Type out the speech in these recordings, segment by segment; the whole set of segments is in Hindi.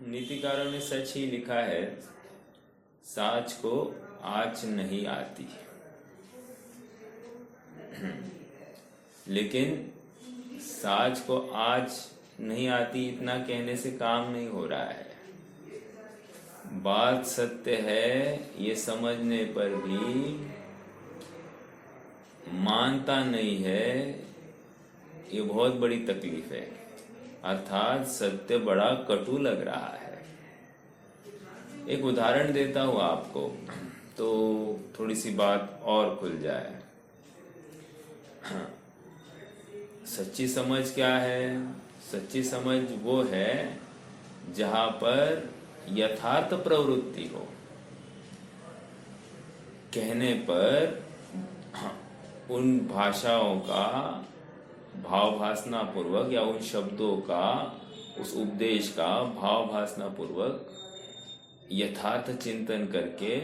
नीतिकारों ने सच ही लिखा है, साच को आँच नहीं आती। लेकिन साच को आँच नहीं आती इतना कहने से काम नहीं हो रहा है। बात सत्य है ये समझने पर भी मानता नहीं है, ये बहुत बड़ी तकलीफ है। अर्थात सत्य बड़ा कटु लग रहा है। एक उदाहरण देता हूँ आपको तो थोड़ी सी बात और खुल जाए। सच्ची समझ क्या है? सच्ची समझ वो है जहाँ पर यथार्थ प्रवृत्ति हो। कहने पर उन भाषाओं का भावभासना पूर्वक या उन शब्दों का, उस उपदेश का भावभासना पूर्वक यथार्थ चिंतन करके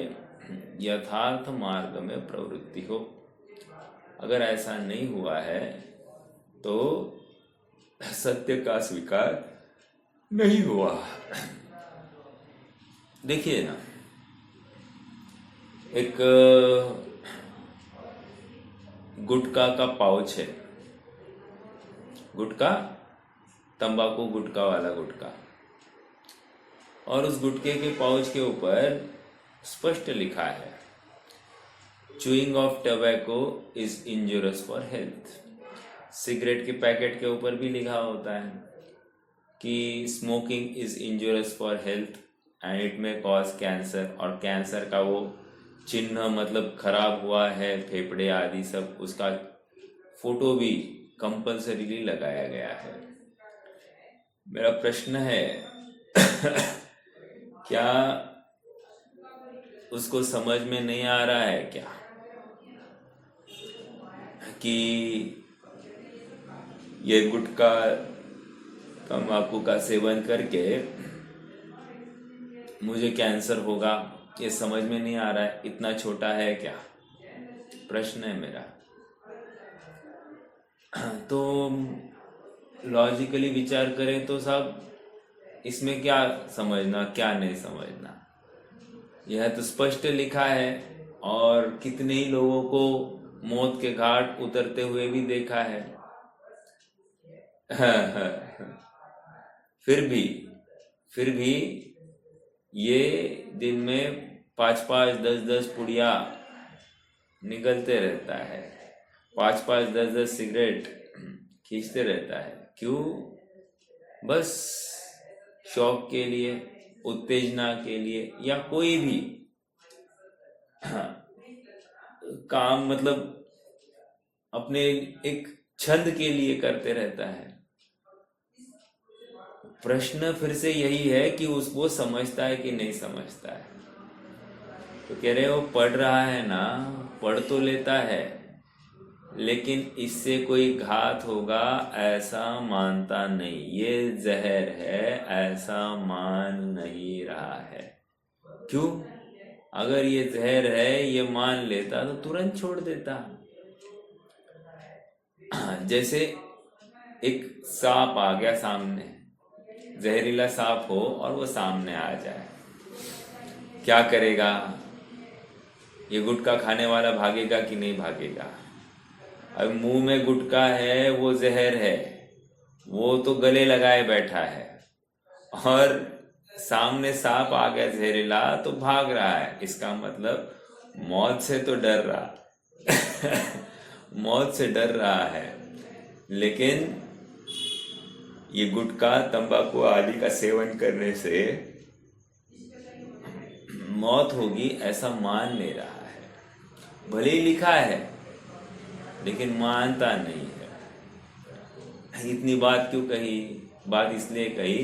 यथार्थ मार्ग में प्रवृत्ति हो। अगर ऐसा नहीं हुआ है तो सत्य का स्वीकार नहीं हुआ। देखिए ना, एक गुटखा का पाउच है, गुटखा, तंबाकू गुटखा वाला गुटखा, और उस गुटखे के पाउच के ऊपर स्पष्ट लिखा है, chewing of tobacco is injurious for health. Cigarette के पैकेट के ऊपर भी लिखा होता है कि smoking is injurious for health and it में कॉज कैंसर, और कैंसर का वो चिन्ह मतलब खराब हुआ है फेफड़े आदि सब, उसका फोटो भी कंपल्सरीली लगाया गया है। मेरा प्रश्न है क्या उसको समझ में नहीं आ रहा है क्या कि ये गुटखा तंबाकू का सेवन करके मुझे कैंसर होगा? ये समझ में नहीं आ रहा है। इतना छोटा है क्या? प्रश्न है मेरा। तो लॉजिकली विचार करें तो साहब इसमें क्या समझना क्या नहीं समझना, यह तो स्पष्ट लिखा है और कितने ही लोगों को मौत के घाट उतरते हुए भी देखा है। फिर भी ये दिन में 5-5, 10-10 पुड़िया निकलते रहता है, 5-5, 10-10 सिगरेट खींचते रहता है। क्यों? बस शौक के लिए, उत्तेजना के लिए, या कोई भी काम मतलब अपने एक छंद के लिए करते रहता है। प्रश्न फिर से यही है कि उसको समझता है कि नहीं समझता है। तो कह रहे हो पढ़ रहा है ना, पढ़ तो लेता है लेकिन इससे कोई घात होगा ऐसा मानता नहीं। ये जहर है ऐसा मान नहीं रहा है। क्यों? अगर ये जहर है ये मान लेता तो तुरंत छोड़ देता। जैसे एक सांप आ गया सामने, जहरीला सांप हो और वो सामने आ जाए, क्या करेगा? ये गुटखा खाने वाला भागेगा कि नहीं भागेगा? अब मुंह में गुटखा है, वो जहर है, वो तो गले लगाए बैठा है, और सामने सांप आ गया जहरीला तो भाग रहा है। इसका मतलब मौत से तो डर रहा मौत से डर रहा है, लेकिन ये गुटखा तंबाकू आदि का सेवन करने से मौत होगी ऐसा मान नहीं रहा है। भले ही लिखा है लेकिन मानता नहीं है। इतनी बात क्यों कही? बात इसलिए कही,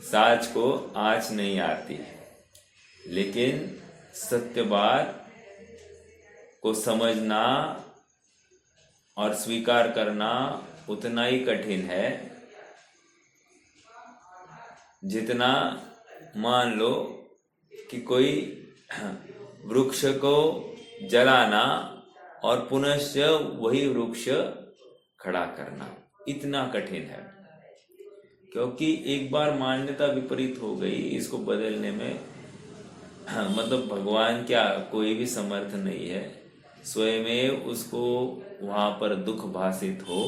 साच को आँच नहीं आती, लेकिन सत्य बात को समझना और स्वीकार करना उतना ही कठिन है जितना मान लो कि कोई वृक्ष को जलाना और पुनश्च वही वृक्ष खड़ा करना, इतना कठिन है। क्योंकि एक बार मान्यता विपरीत हो गई, इसको बदलने में मतलब भगवान क्या, कोई भी समर्थ नहीं है। स्वयं उसको वहां पर दुख भासित हो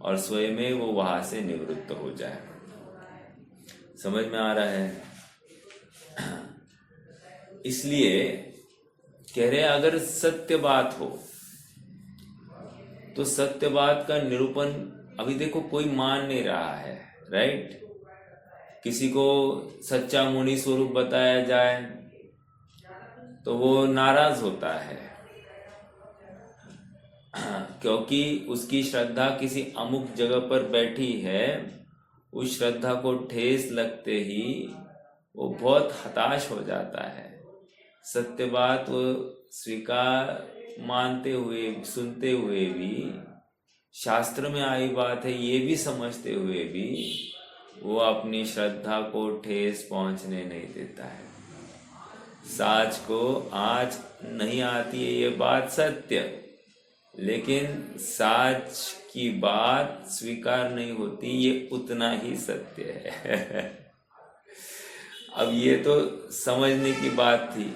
और स्वयं वो वहां से निवृत्त हो जाए। समझ में आ रहा है? इसलिए कह रहे अगर सत्य बात हो तो सत्य बात का निरूपण अभी देखो कोई मान नहीं रहा है, राइट? किसी को सच्चा मुनि स्वरूप बताया जाए तो वो नाराज होता है, क्योंकि उसकी श्रद्धा किसी अमुक जगह पर बैठी है। उस श्रद्धा को ठेस लगते ही वो बहुत हताश हो जाता है। सत्य बात वो स्वीकार मानते हुए, सुनते हुए भी, शास्त्र में आई बात है ये भी समझते हुए भी वो अपनी श्रद्धा को ठेस पहुंचने नहीं देता है। साच को आज नहीं आती है ये बात सत्य, लेकिन साच की बात स्वीकार नहीं होती ये उतना ही सत्य है। अब ये तो समझने की बात थी,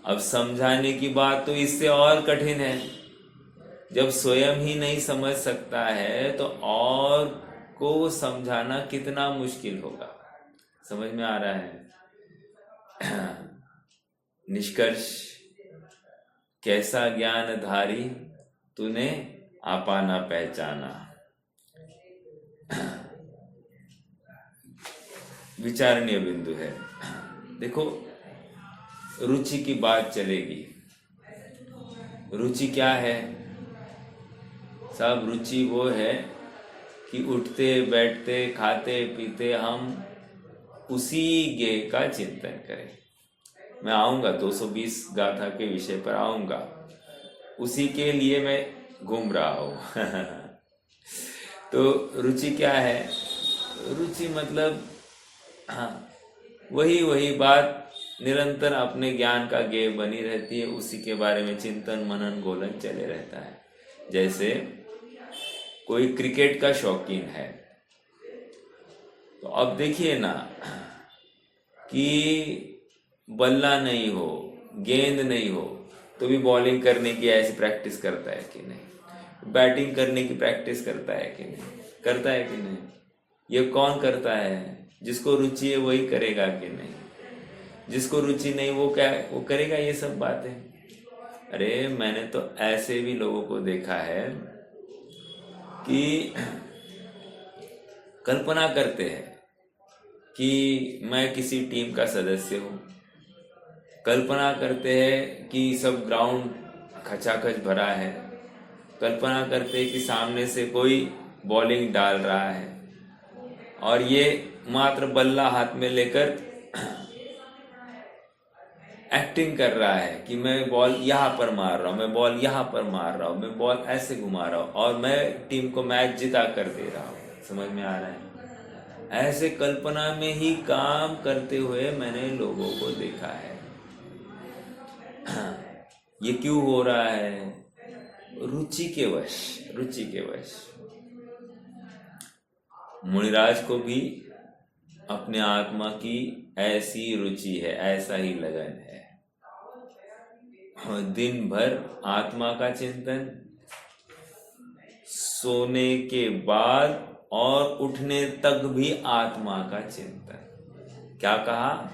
अब समझाने की बात तो इससे और कठिन है। जब स्वयं ही नहीं समझ सकता है तो और को समझाना कितना मुश्किल होगा। समझ में आ रहा है? निष्कर्ष, कैसा ज्ञानधारी तूने आपा ना पहचाना। विचारणीय बिंदु है। देखो रुचि की बात चलेगी। रुचि क्या है? सब रुचि वो है कि उठते बैठते खाते पीते हम उसी ज्ञ का चिंतन करें। मैं आऊंगा 220 गाथा के विषय पर आऊंगा, उसी के लिए मैं घूम रहा हूं। तो रुचि क्या है? रुचि मतलब हाँ वही बात निरंतर अपने ज्ञान का ज्ञेय बनी रहती है, उसी के बारे में चिंतन मनन गोलन चले रहता है। जैसे कोई क्रिकेट का शौकीन है तो अब देखिए ना कि बल्ला नहीं हो, गेंद नहीं हो तो भी बॉलिंग करने की ऐसी प्रैक्टिस करता है कि नहीं? बैटिंग करने की प्रैक्टिस करता है कि नहीं? करता है कि नहीं? ये कौन करता है? जिसको रुचि है वही करेगा कि नहीं? जिसको रुचि नहीं वो क्या, वो करेगा ये सब बातें? अरे मैंने तो ऐसे भी लोगों को देखा है कि कल्पना करते हैं कि मैं किसी टीम का सदस्य हूं, कल्पना करते हैं कि सब ग्राउंड खचाखच भरा है, कल्पना करते हैं कि सामने से कोई बॉलिंग डाल रहा है और ये मात्र बल्ला हाथ में लेकर एक्टिंग कर रहा है कि मैं बॉल यहाँ पर मार रहा हूँ, मैं बॉल यहाँ पर मार रहा हूँ, मैं बॉल ऐसे घुमा रहा हूँ और मैं टीम को मैच जिता कर दे रहा हूँ। समझ में आ रहा है? ऐसे कल्पना में ही काम करते हुए मैंने लोगों को देखा है। ये क्यों हो रहा है? रुचि के वश, रुचि के वश। मुनिराज को भी अपने आत्मा की ऐसी रुचि है, ऐसा ही लगन है। दिन भर आत्मा का चिंतन, सोने के बाद और उठने तक भी आत्मा का चिंतन। क्या कहा?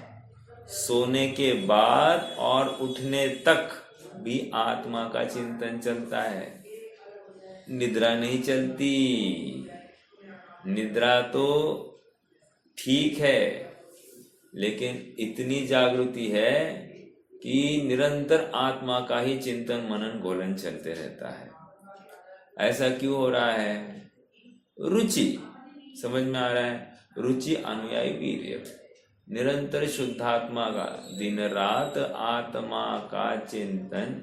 सोने के बाद और उठने तक भी आत्मा का चिंतन चलता है। निद्रा नहीं चलती। निद्रा तो ठीक है, लेकिन इतनी जागृति है कि निरंतर आत्मा का ही चिंतन मनन गोलन चलते रहता है। ऐसा क्यों हो रहा है? रुचि। समझ में आ रहा है? रुचि अनुयायी वीर्य, निरंतर शुद्धात्मा का दिन रात आत्मा का चिंतन,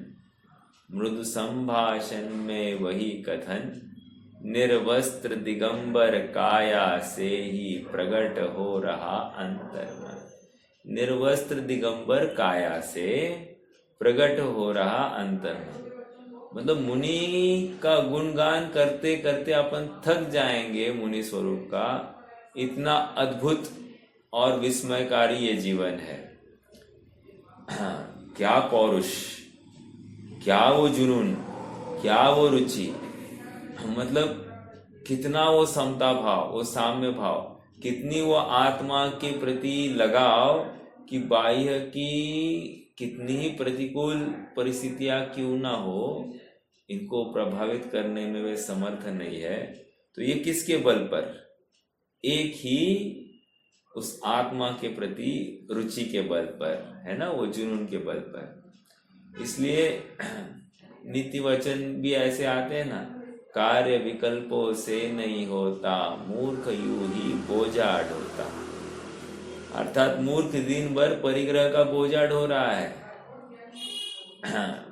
मृदु संभाषण में वही कथन, निर्वस्त्र दिगंबर काया से ही प्रकट हो रहा अंतर्मन। निर्वस्त्र दिगंबर काया से प्रकट हो रहा अंतर्मन। मतलब मुनि का गुणगान करते करते अपन थक जाएंगे मुनि स्वरूप का, इतना अद्भुत और विस्मयकारी ये जीवन है। क्या पौरुष, क्या वो जुनून, क्या वो रुचि, मतलब कितना वो समता भाव, वो साम्य भाव, कितनी वो आत्मा के प्रति लगाव कि बाह्य की कितनी ही प्रतिकूल परिस्थितियां क्यों ना हो, इनको प्रभावित करने में वे समर्थ नहीं है। तो ये किसके बल पर? एक ही उस आत्मा के प्रति रुचि के बल पर, है ना, वो जुनून के बल पर। इसलिए नीति वचन भी ऐसे आते हैं ना, कार्य विकल्पों से नहीं होता, मूर्ख यूं ही बोझा ढोता। अर्थात मूर्ख दिन भर परिग्रह का बोझा ढो रहा है।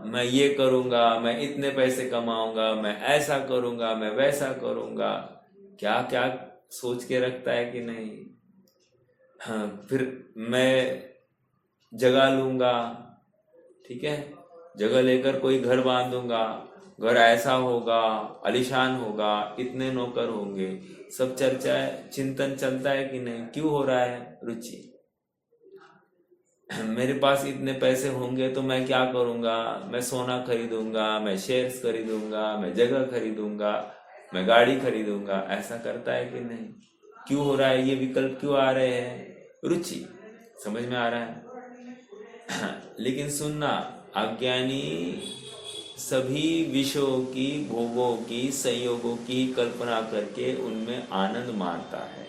मैं ये करूंगा, मैं इतने पैसे कमाऊंगा, मैं ऐसा करूंगा, मैं वैसा करूंगा, क्या क्या सोच के रखता है कि नहीं। हाँ, फिर मैं जगह लूंगा, ठीक है, जगह लेकर कोई घर बांधूंगा, घर ऐसा होगा, आलीशान होगा, इतने नौकर होंगे, सब चर्चा है, चिंतन चलता है कि नहीं। क्यों हो रहा है? रुचि। मेरे पास इतने पैसे होंगे तो मैं क्या करूंगा, मैं सोना खरीदूंगा, मैं शेयर्स खरीदूंगा, मैं जगह खरीदूंगा, मैं गाड़ी खरीदूंगा, ऐसा करता है कि नहीं। क्यों हो रहा है? ये विकल्प क्यों आ रहे हैं? रुचि। समझ में आ रहा है? लेकिन सुनना, अज्ञानी सभी विषयों की, भोगों की, संयोगों की कल्पना करके उनमें आनंद मानता है,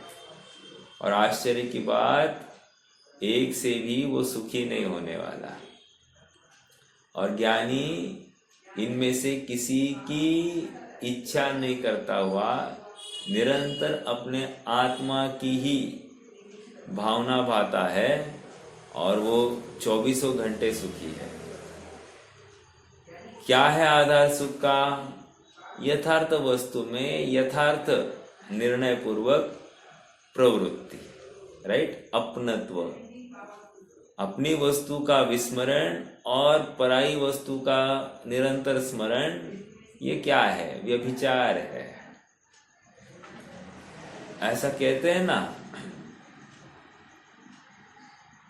और आश्चर्य की बात, एक से भी वो सुखी नहीं होने वाला। और ज्ञानी इनमें से किसी की इच्छा नहीं करता हुआ निरंतर अपने आत्मा की ही भावना भाता है, और वो 24 घंटे सुखी है। क्या है आधार सुख का? यथार्थ वस्तु में यथार्थ निर्णय पूर्वक प्रवृत्ति, राइट, अपनत्व, अपनी वस्तु का विस्मरण और पराई वस्तु का निरंतर स्मरण, ये क्या है? व्यभिचार है। ऐसा कहते हैं ना,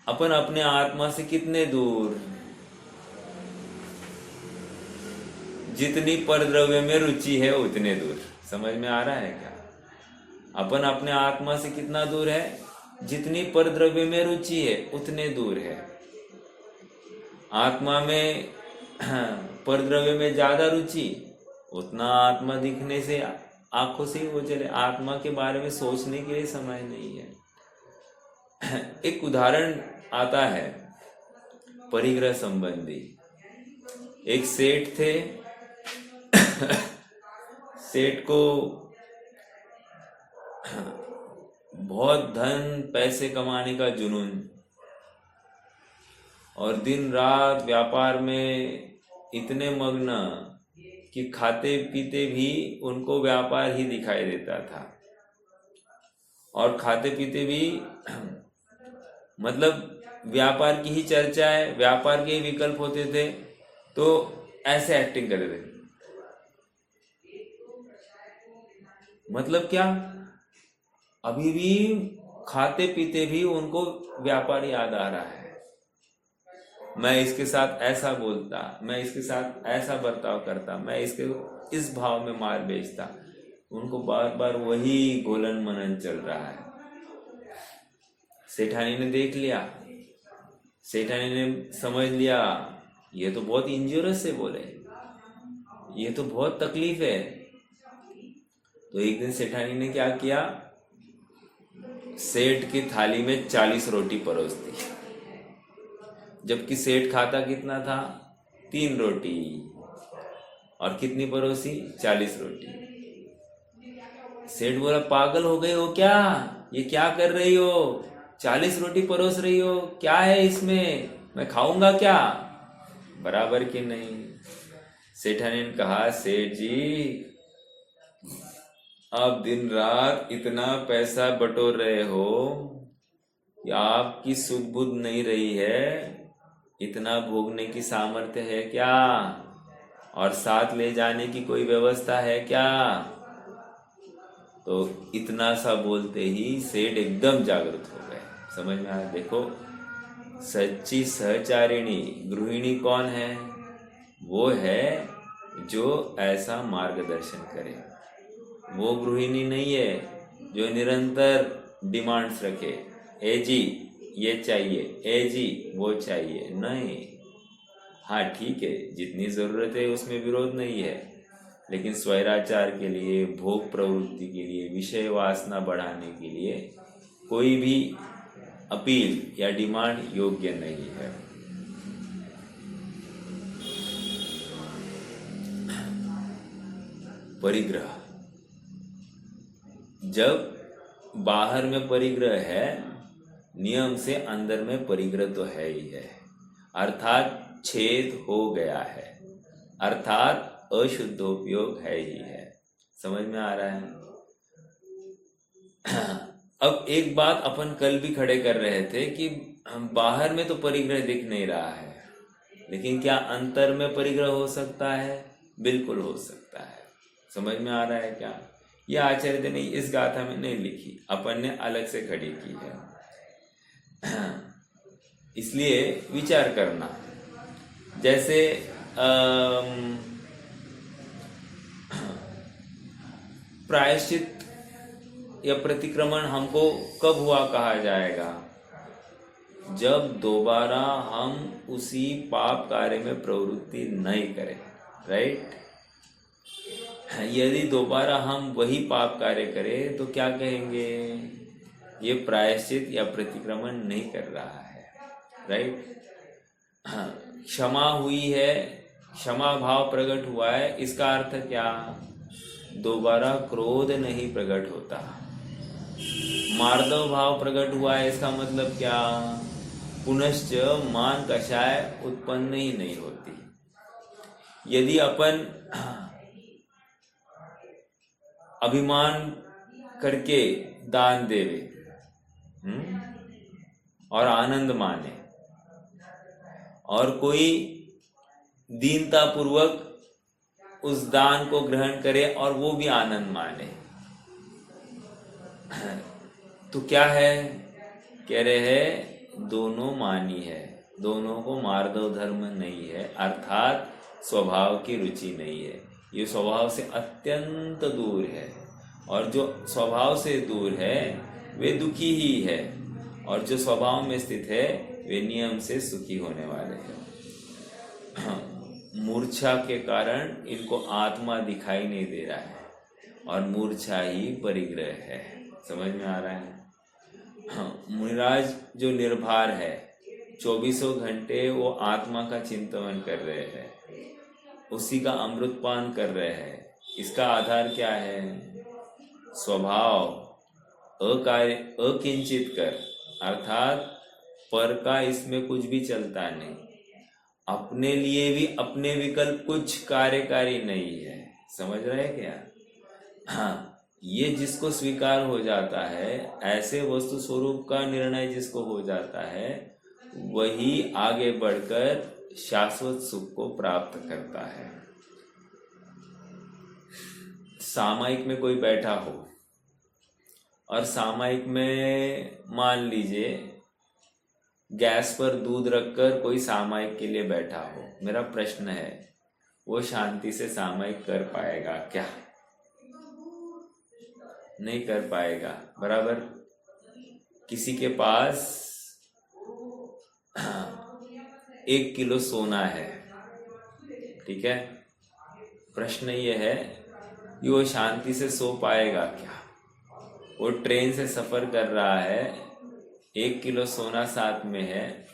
अपन अपने आत्मा से कितने दूर, जितनी परद्रव्य में रुचि है उतने दूर। समझ में आ रहा है क्या? अपन अपने आत्मा से कितना दूर है? जितनी परद्रव्य में रुचि है उतने दूर है। आत्मा में परद्रव्य में ज्यादा रुचि, उतना आत्मा दिखने से, आंखों से ही वो चले, आत्मा के बारे में सोचने के लिए समय नहीं है। एक उदाहरण आता है परिग्रह संबंधी। एक सेठ थे, सेठ को बहुत धन पैसे कमाने का जुनून, और दिन रात व्यापार में इतने मग्न कि खाते पीते भी उनको व्यापार ही दिखाई देता था, और खाते पीते भी मतलब व्यापार की ही चर्चा है, व्यापार के ही विकल्प होते थे, तो ऐसे एक्टिंग करते थे। मतलब क्या? अभी भी खाते पीते भी उनको व्यापार याद आ रहा है। मैं इसके साथ ऐसा बोलता, मैं इसके साथ ऐसा बर्ताव करता, मैं इसके इस भाव में माल बेचता, उनको बार बार वही गोलन मनन चल रहा है। सेठानी ने देख लिया, सेठानी ने समझ लिया, ये तो बहुत इंजूरियस है, बोले ये तो बहुत तकलीफ है। तो एक दिन सेठानी ने क्या किया, सेठ की थाली में 40 रोटी परोस दी, जबकि सेठ खाता कितना था? 3 रोटी, और कितनी परोसी? 40 रोटी। सेठ बोला, पागल हो गए हो क्या? ये क्या कर रही हो? 40 रोटी परोस रही हो, क्या है इसमें? मैं खाऊंगा क्या? बराबर कि नहीं? सेठानी ने कहा, सेठ जी, आप दिन रात इतना पैसा बटोर रहे हो कि आपकी सुध बुध नहीं रही है, इतना भोगने की सामर्थ्य है क्या? और साथ ले जाने की कोई व्यवस्था है क्या? तो इतना सा बोलते ही सेठ एकदम जागृत हो गए। समझ में आया? देखो, सच्ची सहचारिणी गृहिणी कौन है? वो है जो ऐसा मार्गदर्शन करे। वो गृहिणी नहीं है जो निरंतर डिमांड्स रखे, ए जी ये चाहिए, ए जी वो चाहिए, नहीं। हाँ ठीक है, जितनी ज़रूरत है उसमें विरोध नहीं है, लेकिन स्वैराचार के लिए, भोग प्रवृत्ति के लिए, विषय वासना बढ़ाने के लिए कोई भी अपील या डिमांड योग्य नहीं है। परिग्रह, जब बाहर में परिग्रह है, नियम से अंदर में परिग्रह तो है ही है, अर्थात छेद हो गया है, अर्थात अशुद्धोपयोग है ही है। समझ में आ रहा है? अब एक बात अपन कल भी खड़े कर रहे थे कि बाहर में तो परिग्रह दिख नहीं रहा है, लेकिन क्या अंतर में परिग्रह हो सकता है? बिल्कुल हो सकता है। समझ में आ रहा है क्या? यह आचार्य ने इस गाथा में नहीं लिखी, अपन ने अलग से खड़ी की है। इसलिए विचार करना, जैसे प्रायश्चित या प्रतिक्रमण हमको कब हुआ कहा जाएगा? जब दोबारा हम उसी पाप कार्य में प्रवृत्ति नहीं करें, राइट? यदि दोबारा हम वही पाप कार्य करें तो क्या कहेंगे? ये प्रायश्चित या प्रतिक्रमण नहीं कर रहा है, राइट? क्षमा हुई है, क्षमा भाव प्रकट हुआ है, इसका अर्थ क्या? दोबारा क्रोध नहीं प्रकट होता। मार्दव भाव प्रकट हुआ है, इसका मतलब क्या? पुनश्च मान कषाय उत्पन्न ही नहीं होती। यदि अपन अभिमान करके दान देवे और आनंद माने, और कोई दीनता पूर्वक उस दान को ग्रहण करे और वो भी आनंद माने, तो क्या है? कह रहे हैं दोनों मानी है, दोनों को मार्दव धर्म नहीं है, अर्थात स्वभाव की रुचि नहीं है। ये स्वभाव से अत्यंत दूर है, और जो स्वभाव से दूर है वे दुखी ही है, और जो स्वभाव में स्थित है वे नियम से सुखी होने वाले हैं। मूर्छा के कारण इनको आत्मा दिखाई नहीं दे रहा है, और मूर्छा ही परिग्रह है। समझ में आ रहा है? मुनिराज जो निर्भर है, 24 घंटे वो आत्मा का चिंतन कर रहे हैं, उसी का अमृतपान कर रहे हैं। इसका आधार क्या है? स्वभाव अकार्य अकिंचित कर, अर्थात पर का इसमें कुछ भी चलता नहीं, अपने लिए भी अपने विकल्प कुछ कार्यकारी नहीं है। समझ रहे हैं क्या? हाँ, ये जिसको स्वीकार हो जाता है, ऐसे वस्तु स्वरूप का निर्णय जिसको हो जाता है, वही आगे बढ़कर शाश्वत सुख को प्राप्त करता है। सामायिक में कोई बैठा हो, और सामायिक में मान लीजिए गैस पर दूध रखकर कोई सामायिक के लिए बैठा हो, मेरा प्रश्न है वो शांति से सामायिक कर पाएगा क्या? नहीं कर पाएगा। बराबर, किसी के पास 1 किलो सोना है, ठीक है? प्रश्न ये है कि वो शांति से सो पाएगा क्या? वो ट्रेन से सफर कर रहा है, 1 किलो सोना साथ में है,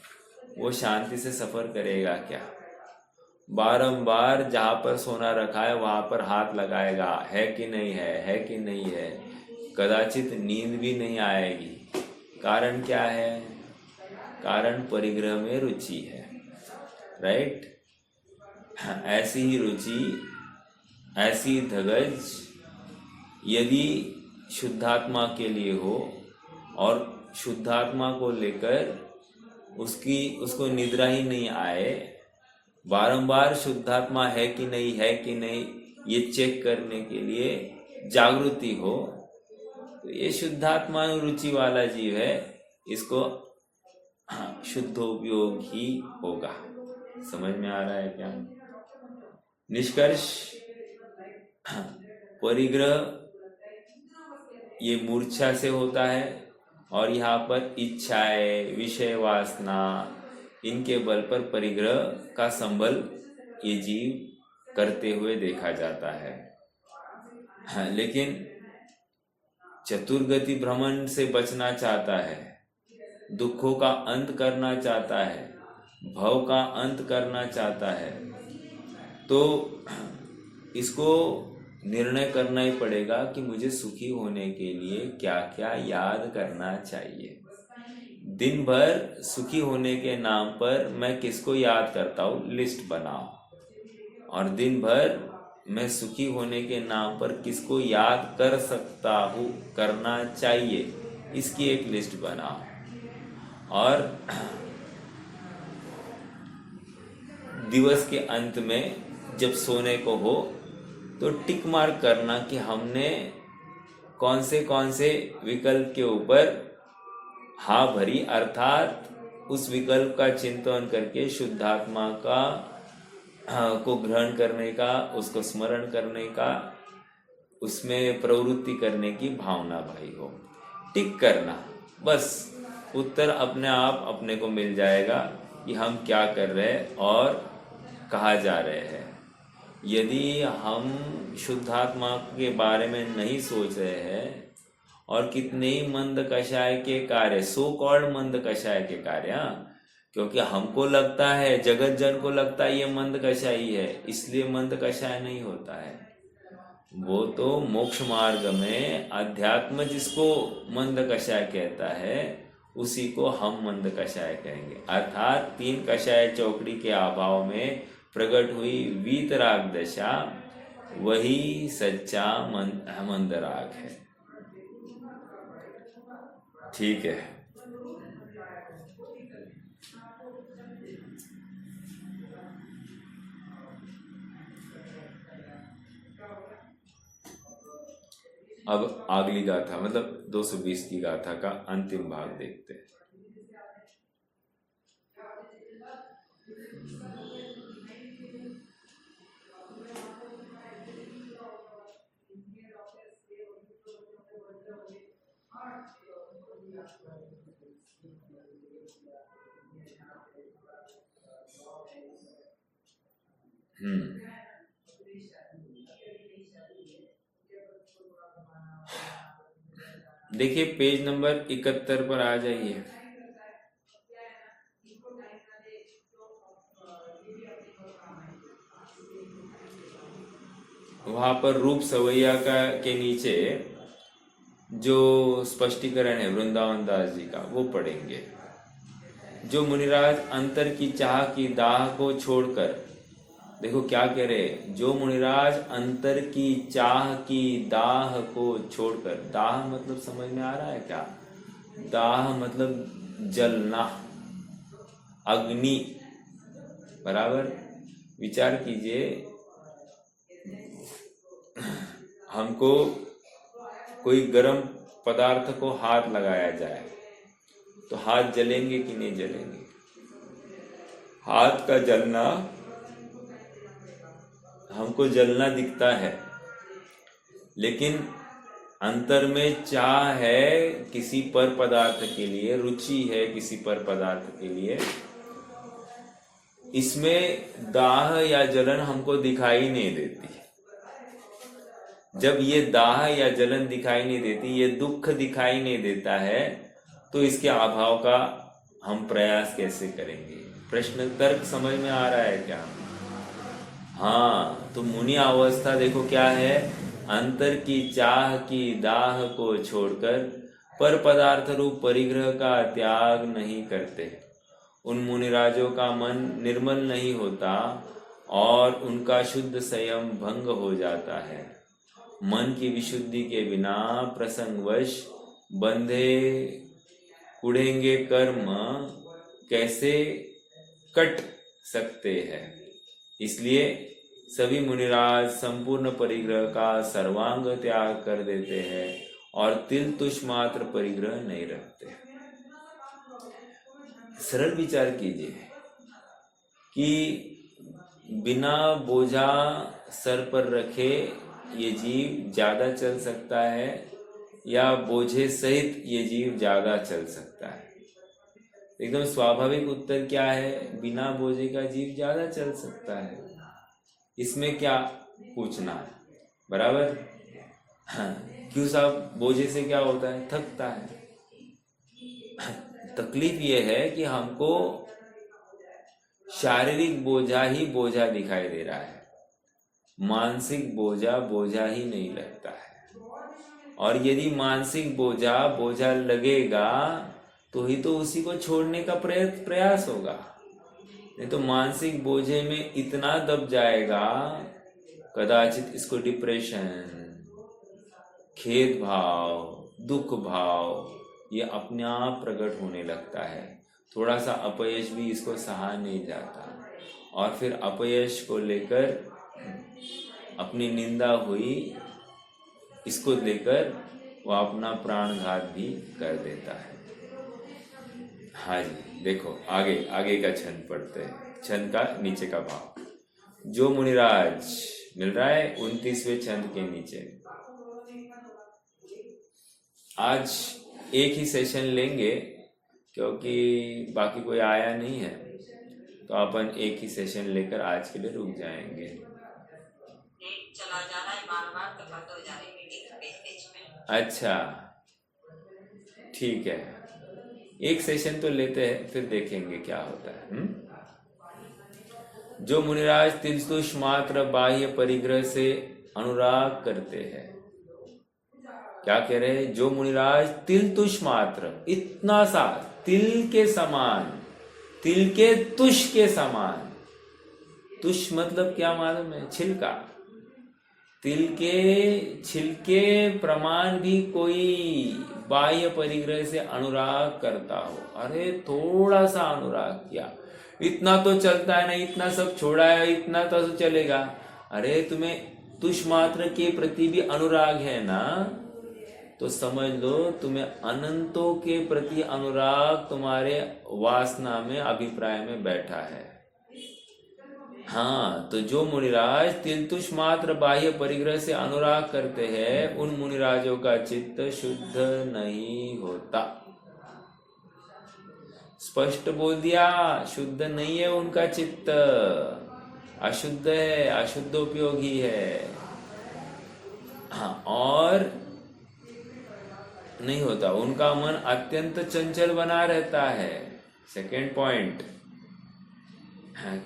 वो शांति से सफर करेगा क्या? बारंबार जहां पर सोना रखा है वहां पर हाथ लगाएगा, है कि नहीं है कि नहीं है। कदाचित नींद भी नहीं आएगी। कारण क्या है? कारण परिग्रह में रुचि है, राइट? ऐसी ही रुचि, ऐसी धगज यदि शुद्धात्मा के लिए हो, और शुद्धात्मा को लेकर उसको निद्रा ही नहीं आए, बारंबार शुद्धात्मा है कि नहीं ये चेक करने के लिए जागृति हो, तो ये शुद्धात्मानुरुचि वाला जीव है, इसको शुद्धोपयोग ही होगा। समझ में आ रहा है क्या? निष्कर्ष, परिग्रह ये मूर्छा से होता है और यहाँ पर इच्छाएं, विषय वासना, इनके बल पर परिग्रह का संबल ये जीव करते हुए देखा जाता है। हाँ, लेकिन चतुर्गति भ्रमण से बचना चाहता है, दुखों का अंत करना चाहता है, भव का अंत करना चाहता है, तो इसको निर्णय करना ही पड़ेगा कि मुझे सुखी होने के लिए क्या क्या याद करना चाहिए। दिन भर सुखी होने के नाम पर मैं किसको याद करता हूँ, लिस्ट बनाओ। और दिन भर मैं सुखी होने के नाम पर किसको याद कर सकता हूँ, करना चाहिए, इसकी एक लिस्ट बनाओ। और दिवस के अंत में जब सोने को हो तो टिक मार्क करना कि हमने कौन से विकल्प के ऊपर हाँ भरी, अर्थात उस विकल्प का चिंतन करके शुद्धात्मा का को ग्रहण करने का, उसको स्मरण करने का, उसमें प्रवृत्ति करने की भावना भाई हो। टिक करना, बस उत्तर अपने आप अपने को मिल जाएगा कि हम क्या कर रहे हैं और कहाँ जा रहे हैं। यदि हम शुद्धात्मा के बारे में नहीं सोच रहे हैं और कितने ही मंद कषाय के कार्य, सो कॉल्ड मंद कषाय के कार्य, क्योंकि हमको लगता है, जगत जन को लगता है ये मंद कषाय है, इसलिए मंद कषाय नहीं होता है। वो तो मोक्ष मार्ग में अध्यात्म जिसको मंद कषाय कहता है, उसी को हम मंद कषाय कहेंगे। अर्थात तीन कषाय चौकड़ी के अभाव में प्रकट हुई वीतराग दशा, वही सच्चा मंदराग है। ठीक है, अब अगली गाथा, मतलब 220 की गाथा का अंतिम भाग देखते हैं। देखिए पेज नंबर 71 पर आ जाइए। वहां पर रूप सवैया का के नीचे जो स्पष्टीकरण है वृंदावन दास जी का, वो पढ़ेंगे। जो मुनिराज अंतर की चाह की दाह को छोड़कर, देखो क्या कह रहे, जो मुनिराज अंतर की चाह की दाह को छोड़कर, दाह मतलब समझ में आ रहा है क्या? दाह मतलब जलना, अग्नि, बराबर। विचार कीजिए, हमको कोई गर्म पदार्थ को हाथ लगाया जाए तो हाथ जलेंगे कि नहीं जलेंगे? हाथ का जलना, हमको जलना दिखता है, लेकिन अंतर में चाह है किसी पर पदार्थ के लिए, रुचि है किसी पर पदार्थ के लिए, इसमें दाह या जलन हमको दिखाई नहीं देती। जब ये दाह या जलन दिखाई नहीं देती, ये दुख दिखाई नहीं देता है, तो इसके अभाव का हम प्रयास कैसे करेंगे? प्रश्न तर्क समझ में आ रहा है क्या? हाँ, तो मुनि अवस्था देखो क्या है, अंतर की चाह की दाह को छोड़कर पर पदार्थ रूप परिग्रह का त्याग नहीं करते। उन मुनिराजों का मन निर्मल नहीं होता और उनका शुद्ध संयम भंग हो जाता है। मन की विशुद्धि के बिना प्रसंगवश बंधे कुढ़ेंगे कर्म कैसे कट सकते हैं। इसलिए सभी मुनिराज संपूर्ण परिग्रह का सर्वांग त्याग कर देते हैं और तिल तुष मात्र परिग्रह नहीं रखते। सरल विचार कीजिए कि बिना बोझा सर पर रखे ये जीव ज्यादा चल सकता है या बोझे सहित ये जीव ज्यादा चल सकता है? एकदम स्वाभाविक उत्तर क्या है? बिना बोझे का जीव ज्यादा चल सकता है। इसमें क्या पूछना है? बराबर। हाँ, क्यों साहब? बोझे से क्या होता है? थकता है। तकलीफ ये है कि हमको शारीरिक बोझा ही बोझा दिखाई दे रहा है, मानसिक बोझा बोझा ही नहीं लगता है। और यदि मानसिक बोझा बोझा लगेगा तो ही तो उसी को छोड़ने का प्रयास होगा। नहीं तो मानसिक बोझे में इतना दब जाएगा, कदाचित इसको डिप्रेशन, खेद भाव, दुख भाव ये अपने आप प्रकट होने लगता है। थोड़ा सा अपयश भी इसको सहा नहीं जाता और फिर अपयश को लेकर अपनी निंदा हुई इसको लेकर वो अपना प्राणघात भी कर देता है। हाँ जी, देखो आगे का छंद पढ़ते हैं। छंद का नीचे का भाव जो मुनिराज मिल रहा है 29वें छंद के नीचे। आज एक ही सेशन लेंगे क्योंकि बाकी कोई आया नहीं है, तो अपन एक ही सेशन लेकर आज के लिए रुक जाएंगे। चला जा रहा है बार-बार तो बंद हो जा रही मीटिंग बीच में। अच्छा ठीक है, एक सेशन तो लेते हैं फिर देखेंगे क्या होता है। जो मुनिराज तिलतुष मात्र बाह्य परिग्रह से अनुराग करते हैं। क्या कह रहे हैं? जो मुनिराज तिलतुष मात्र, इतना सा तिल के समान, तिल के तुष के समान। तुष मतलब क्या मालूम है? छिलका। तिल के छिलके प्रमाण भी कोई बाह्य परिग्रह से अनुराग करता हो। अरे थोड़ा सा अनुराग किया, इतना तो चलता है ना, इतना सब छोड़ा है, इतना तो चलेगा। अरे तुम्हें तुष मात्र के प्रति भी अनुराग है ना, तो समझ लो तुम्हें अनंतों के प्रति अनुराग तुम्हारे वासना में, अभिप्राय में बैठा है। हाँ, तो जो मुनिराज तिलतुष मात्र बाह्य परिग्रह से अनुराग करते हैं, उन मुनिराजों का चित्त शुद्ध नहीं होता। स्पष्ट बोल दिया, शुद्ध नहीं है उनका चित्त, अशुद्ध है, अशुद्ध उपयोगी है। हाँ, और नहीं होता, उनका मन अत्यंत चंचल बना रहता है। सेकेंड पॉइंट,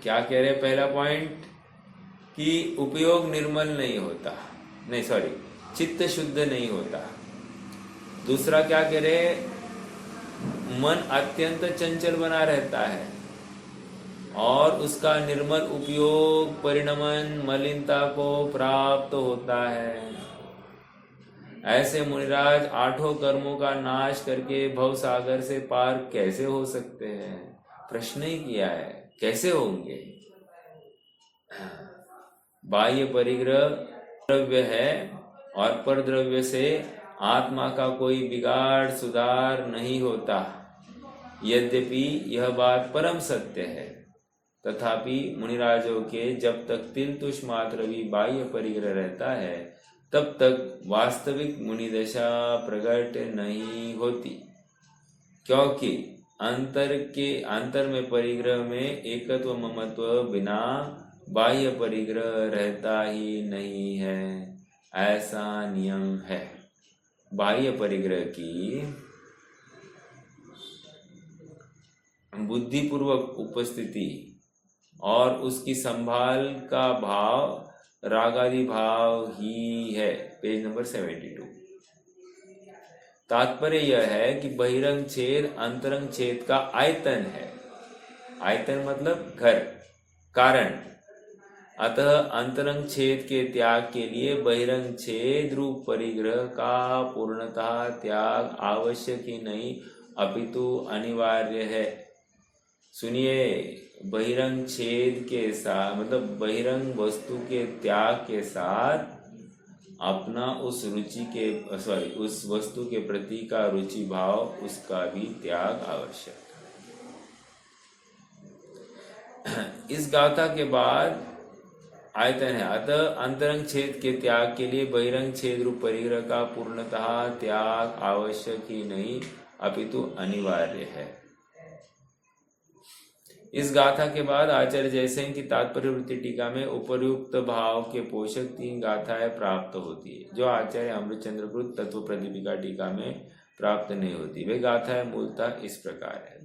क्या कह रहे? पहला पॉइंट कि उपयोग निर्मल नहीं होता, नहीं सॉरी, चित्त शुद्ध नहीं होता। दूसरा क्या कह रहे? मन अत्यंत चंचल बना रहता है और उसका निर्मल उपयोग परिणमन मलिनता को प्राप्त होता है। ऐसे मुनिराज आठों कर्मों का नाश करके भव सागर से पार कैसे हो सकते हैं? प्रश्न ही किया है, कैसे होंगे? बाह्य परिग्रह द्रव्य है और पर द्रव्य से आत्मा का कोई बिगाड़ सुधार नहीं होता। यद्यपि यह बात परम सत्य है, तथापि मुनिराजों के जब तक तिलतुष मात्र भी बाह्य परिग्रह रहता है, तब तक वास्तविक मुनिदशा प्रकट नहीं होती, क्योंकि अंतर में परिग्रह में एकत्व ममत्व बिना बाह्य परिग्रह रहता ही नहीं है, ऐसा नियम है। बाह्य परिग्रह की बुद्धिपूर्वक उपस्थिति और उसकी संभाल का भाव रागादि भाव ही है। Page number 72। तात्पर्य यह है कि बहिरंग छेद अंतरंग छेद का आयतन है। आयतन मतलब घर, कारण। अतः अंतरंग छेद के त्याग के लिए बहिरंग छेद रूप परिग्रह का पूर्णतः त्याग आवश्यक ही नहीं अपितु अनिवार्य है। सुनिए, बहिरंग छेद के साथ मतलब बहिरंग वस्तु के त्याग के साथ अपना उस रुचि के उस वस्तु के प्रति का रुचि भाव, उसका भी त्याग आवश्यक। इस गाथा के बाद आयतन है, अतः अंतरंग छेद के त्याग के लिए बहिरंग छेद रूप परिग्रह का पूर्णतः त्याग आवश्यक ही नहीं अपितु अनिवार्य है। इस गाथा के बाद आचार्य जयसेन की तात्पर्य वृत्ति टीका में उपर्युक्त भाव के पोषक 3 गाथाएं प्राप्त होती है, जो आचार्य अमृतचंद्रकृत तत्व प्रदीपिका टीका में प्राप्त नहीं होती। वे गाथाएं मूलतः इस प्रकार है।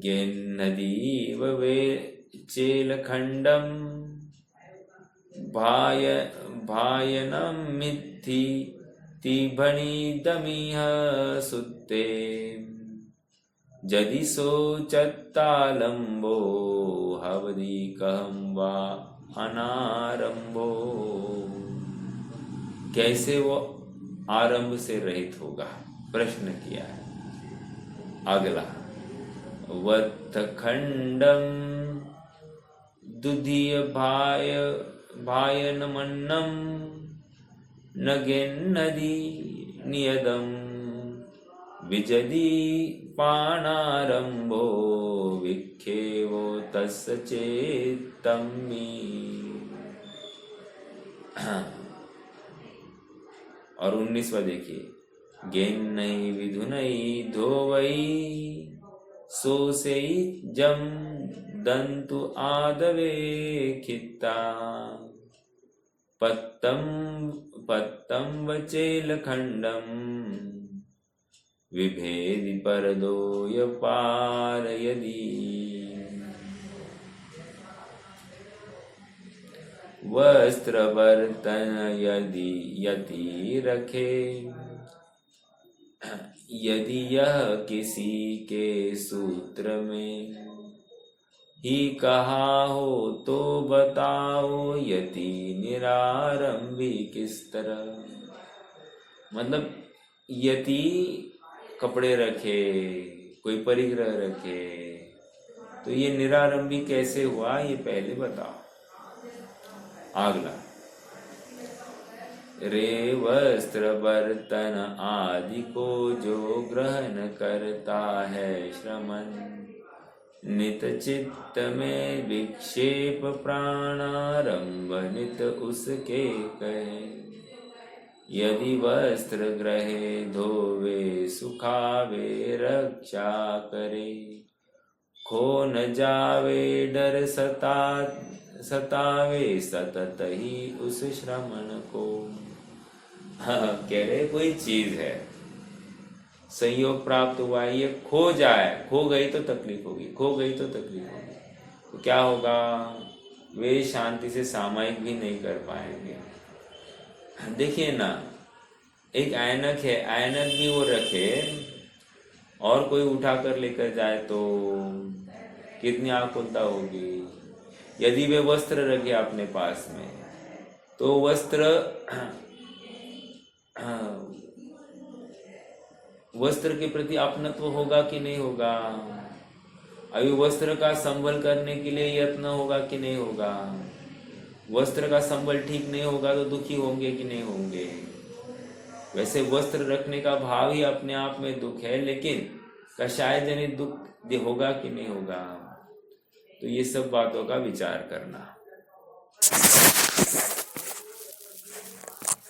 गेन्नदीव वे चेलखंडम भायनम मिथि तिभणीदमिह सुत्ते जदि सोचत्तालंबो हवदी कहम वा अनारंभो। कैसे वो आरंभ से रहित होगा, प्रश्न किया है। अगला वत्थखंडम दुधिय भायनमन्नम नगेन्नदी नियदम विजदी पाणारंभो विखेवो तस्य चेत्तमी। और 19वां देखिए, गेन्नई विधुनई धोवई सोसेई जम दंतु आदवे खित्ता पत्तम वचेलखंडम विभेदि परदो यपार यदि वस्त्र बर्तन यदि यति रखे यदि यह किसी के सूत्र में ही कहा हो तो बताओ यति निरारंभी किस तरह। मतलब यति कपड़े रखे, कोई परिग्रह रखे, तो ये निरारंभी कैसे हुआ, ये पहले बताओ। अगला रे वस्त्र बर्तन आदि को जो ग्रहण करता है श्रमण नित चित्त में विक्षेप प्राणारंभ नित उसके कहे। यदि वस्त्र ग्रहे धोवे सुखावे रक्षा करे खो न जावे डर सतावे सतत ही उस श्रमण को। कह रहे कोई चीज है, संयोग प्राप्त हुआ, ये खो जाए, खो गई तो तकलीफ होगी, खो गई तो तकलीफ होगी, तो क्या होगा, वे शांति से सामायिक भी नहीं कर पाएंगे। देखिए ना, एक ऐनक है, ऐनक भी वो रखे और कोई उठा कर लेकर जाए तो कितनी आकुलता होगी। यदि वे वस्त्र रखे अपने पास में तो वस्त्र के प्रति अपनत्व होगा कि नहीं होगा। अभी वस्त्र का संबल करने के लिए यत्न होगा कि नहीं होगा। वस्त्र का संबल ठीक नहीं होगा तो दुखी होंगे कि नहीं होंगे। वैसे वस्त्र रखने का भाव ही अपने आप में दुख है, लेकिन कषाय जनित दुख होगा कि नहीं होगा। तो ये सब बातों का विचार करना।